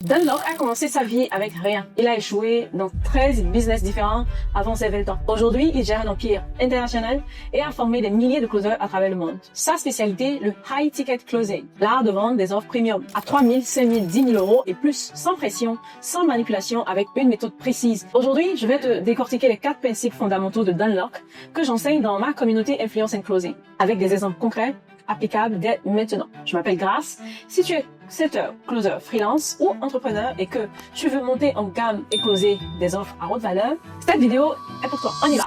Dan Lok a commencé sa vie avec rien. Il a échoué dans 13 business différents avant ses 20 ans. Aujourd'hui, il gère un empire international et a formé des milliers de closers à travers le monde. Sa spécialité, le high ticket closing, l'art de vendre des offres premium à 3 000, 5 000, 10 000 euros et plus, sans pression, sans manipulation, avec une méthode précise. Aujourd'hui, je vais te décortiquer les 4 principes fondamentaux de Dan Lok que j'enseigne dans ma communauté Influence and Closing, avec des exemples concrets applicable dès maintenant. Je m'appelle Grace. Si tu es setter, closer, freelance ou entrepreneur et que tu veux monter en gamme et closer des offres à haute valeur, cette vidéo est pour toi. On y va.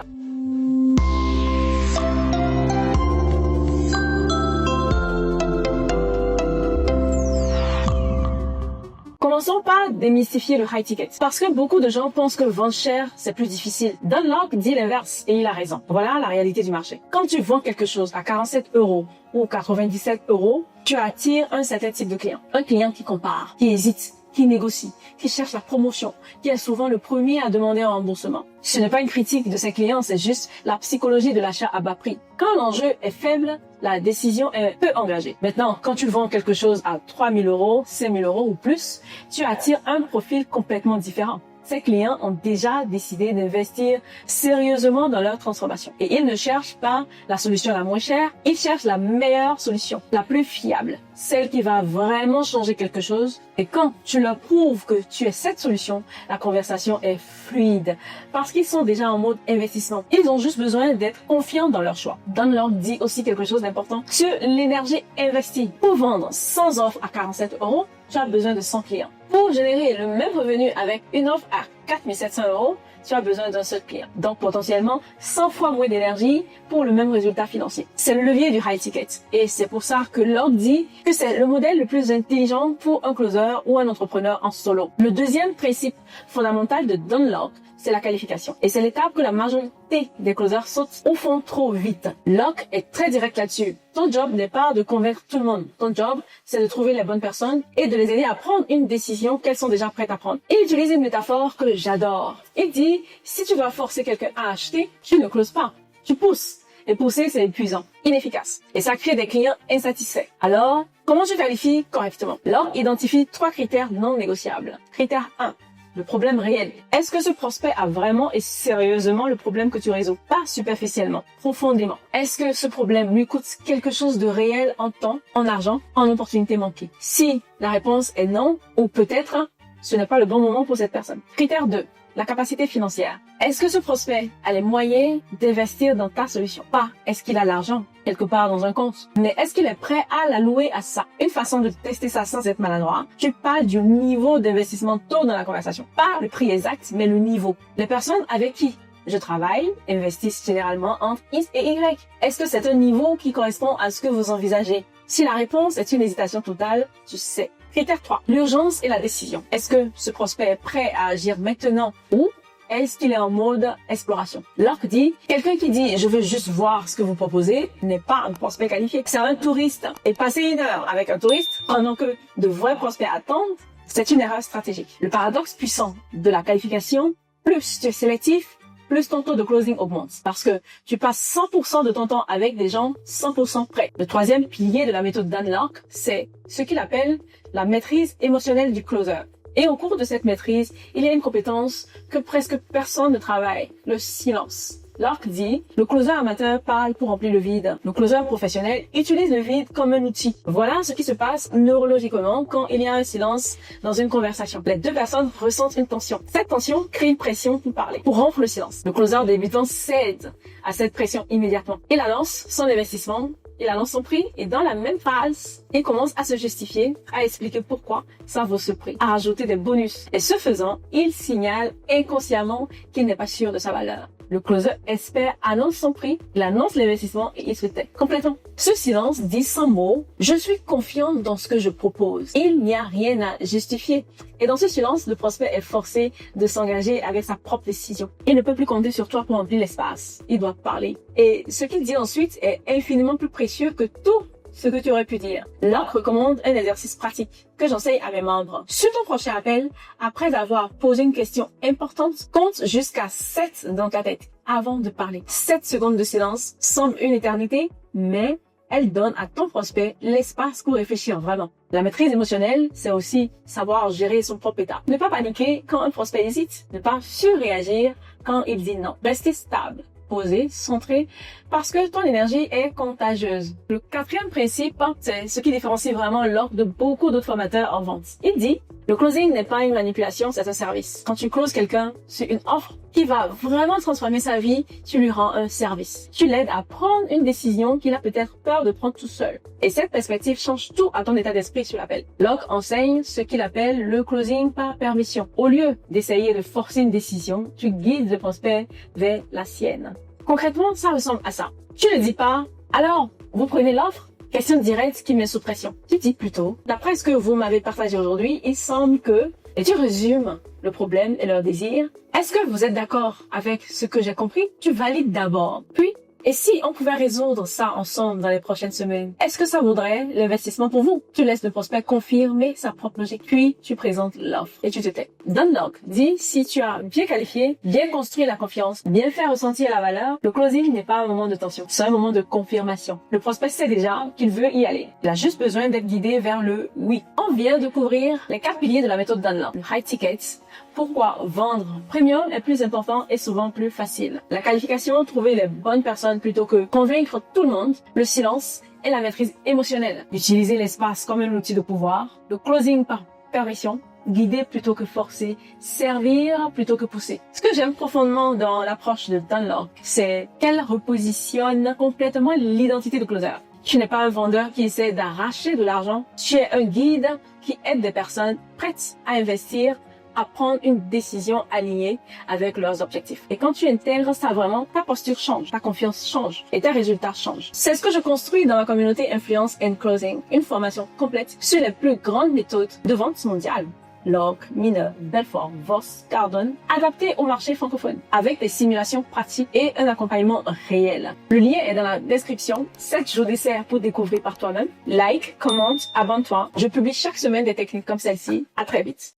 Commençons par démystifier le high ticket. Parce que beaucoup de gens pensent que vendre cher, c'est plus difficile. Dan Lok dit l'inverse et il a raison. Voilà la réalité du marché. Quand tu vends quelque chose à 47 euros ou 97 euros, tu attires un certain type de client. Un client qui compare, qui hésite, qui négocie, qui cherche la promotion, qui est souvent le premier à demander un remboursement. Ce n'est pas une critique de ses clients, c'est juste la psychologie de l'achat à bas prix. Quand l'enjeu est faible, la décision est peu engagée. Maintenant, quand tu vends quelque chose à 3 000 euros, 5 000 euros ou plus, tu attires un profil complètement différent. Ces clients ont déjà décidé d'investir sérieusement dans leur transformation. Et ils ne cherchent pas la solution la moins chère, ils cherchent la meilleure solution, la plus fiable, celle qui va vraiment changer quelque chose. Et quand tu leur prouves que tu es cette solution, la conversation est fluide parce qu'ils sont déjà en mode investissement. Ils ont juste besoin d'être confiants dans leur choix. Dan Lok dit aussi quelque chose d'important sur l'énergie investie. Pour vendre 100 offres à 47 euros, tu as besoin de 100 clients. Pour générer le même revenu avec une offre à 4 700 euros, tu as besoin d'un seul client. Donc potentiellement 100 fois moins d'énergie pour le même résultat financier. C'est le levier du high ticket. Et c'est pour ça que Lok dit que c'est le modèle le plus intelligent pour un closer ou un entrepreneur en solo. Le deuxième principe fondamental de Dan Lok, c'est la qualification. Et c'est l'étape que la majorité des closers sautent ou font trop vite. Lok est très direct là-dessus. Ton job n'est pas de convaincre tout le monde. Ton job, c'est de trouver les bonnes personnes et de les aider à prendre une décision qu'elles sont déjà prêtes à prendre. Il utilise une métaphore que j'adore. Il dit, si tu dois forcer quelqu'un à acheter, tu ne closes pas. Tu pousses. Et pousser, c'est épuisant, inefficace. Et ça crée des clients insatisfaits. Alors, comment tu qualifies correctement? Lok identifie 3 critères non négociables. Critère 1. Le problème réel. Est-ce que ce prospect a vraiment et sérieusement le problème que tu résous? Pas superficiellement, profondément. Est-ce que ce problème lui coûte quelque chose de réel en temps, en argent, en opportunité manquée? Si la réponse est non, ou peut-être, ce n'est pas le bon moment pour cette personne. Critère 2. La capacité financière. Est-ce que ce prospect a les moyens d'investir dans ta solution? Pas est-ce qu'il a l'argent quelque part dans un compte, mais est-ce qu'il est prêt à l'allouer à ça? Une façon de tester ça sans être maladroit, tu parles du niveau d'investissement tôt dans la conversation. Pas le prix exact, mais le niveau. Les personnes avec qui je travaille investissent généralement entre X et Y. Est-ce que c'est un niveau qui correspond à ce que vous envisagez? Si la réponse est une hésitation totale, tu sais. Critère 3. L'urgence et la décision. Est-ce que ce prospect est prêt à agir maintenant ou est-ce qu'il est en mode exploration? Lok dit, quelqu'un qui dit « je veux juste voir ce que vous proposez » n'est pas un prospect qualifié. C'est un touriste. Et passer 1 heure avec un touriste pendant que de vrais prospects attendent, c'est une erreur stratégique. Le paradoxe puissant de la qualification, plus tu es sélectif, plus ton taux de closing augmente. Parce que tu passes 100% de ton temps avec des gens 100% prêts. Le troisième pilier de la méthode Dan Lok, c'est ce qu'il appelle la maîtrise émotionnelle du closer. Et au cours de cette maîtrise, il y a une compétence que presque personne ne travaille, le silence. Lok dit, le closer amateur parle pour remplir le vide. Le closer professionnel utilise le vide comme un outil. Voilà ce qui se passe neurologiquement quand il y a un silence dans une conversation. Les 2 personnes ressentent une tension. Cette tension crée une pression pour parler, pour rompre le silence. Le closer débutant cède à cette pression immédiatement. Il annonce son investissement, il annonce son prix et dans la même phrase, il commence à se justifier, à expliquer pourquoi ça vaut ce prix, à rajouter des bonus. Et ce faisant, il signale inconsciemment qu'il n'est pas sûr de sa valeur. Le closer espère, annonce son prix, il annonce l'investissement et il se tait complètement. Ce silence dit sans mots, je suis confiant dans ce que je propose. Il n'y a rien à justifier. Et dans ce silence, le prospect est forcé de s'engager avec sa propre décision. Il ne peut plus compter sur toi pour remplir l'espace. Il doit parler. Et ce qu'il dit ensuite est infiniment plus précieux que tout ce que tu aurais pu dire. Lok recommande un exercice pratique que j'enseigne à mes membres. Sur ton prochain appel, après avoir posé une question importante, compte jusqu'à 7 dans ta tête avant de parler. 7 secondes de silence semblent une éternité, mais elle donne à ton prospect l'espace pour réfléchir vraiment. La maîtrise émotionnelle, c'est aussi savoir gérer son propre état. Ne pas paniquer quand un prospect hésite, ne pas surréagir quand il dit non. Rester stable, posé, centré, parce que ton énergie est contagieuse. Le quatrième principe, c'est ce qui différencie vraiment l'offre de beaucoup d'autres formateurs en vente. Il dit, le closing n'est pas une manipulation, c'est un service. Quand tu closes quelqu'un, c'est une offre qui va vraiment transformer sa vie, tu lui rends un service. Tu l'aides à prendre une décision qu'il a peut-être peur de prendre tout seul. Et cette perspective change tout à ton état d'esprit sur l'appel. Locke enseigne ce qu'il appelle le closing par permission. Au lieu d'essayer de forcer une décision, tu guides le prospect vers la sienne. Concrètement, ça ressemble à ça. Tu ne dis pas, alors, vous prenez l'offre? Question directe qui met sous pression. Tu dis plutôt, d'après ce que vous m'avez partagé aujourd'hui, il semble que, et tu résumes le problème et leur désir. Est-ce que vous êtes d'accord avec ce que j'ai compris? Tu valides d'abord. Puis, et si on pouvait résoudre ça ensemble dans les prochaines semaines, est-ce que ça vaudrait l'investissement pour vous? Tu laisses le prospect confirmer sa propre logique, puis tu présentes l'offre et tu te tais. Dunlock dit, si tu as bien qualifié, bien construit la confiance, bien fait ressentir la valeur, le closing n'est pas un moment de tension, c'est un moment de confirmation. Le prospect sait déjà qu'il veut y aller. Il a juste besoin d'être guidé vers le oui. On vient de couvrir les 4 piliers de la méthode Dunlock. High tickets. Pourquoi vendre premium est plus important et souvent plus facile. La qualification, trouver les bonnes personnes plutôt que convaincre tout le monde. Le silence et la maîtrise émotionnelle. Utiliser l'espace comme un outil de pouvoir. Le closing par permission. Guider plutôt que forcer. Servir plutôt que pousser. Ce que j'aime profondément dans l'approche de Dunlock, c'est qu'elle repositionne complètement l'identité de closer. Tu n'es pas un vendeur qui essaie d'arracher de l'argent. Tu es un guide qui aide des personnes prêtes à investir, à prendre une décision alignée avec leurs objectifs. Et quand tu intègres ça vraiment, ta posture change, ta confiance change et tes résultats changent. C'est ce que je construis dans ma communauté Influence and Closing, une formation complète sur les plus grandes méthodes de vente mondiale. Locke, Miner, Belfort, Voss, Cardone, adapté au marché francophone, avec des simulations pratiques et un accompagnement réel. Le lien est dans la description. 7 jours d'essai pour découvrir par toi-même. Like, commente, abonne-toi. Je publie chaque semaine des techniques comme celle-ci. À très vite.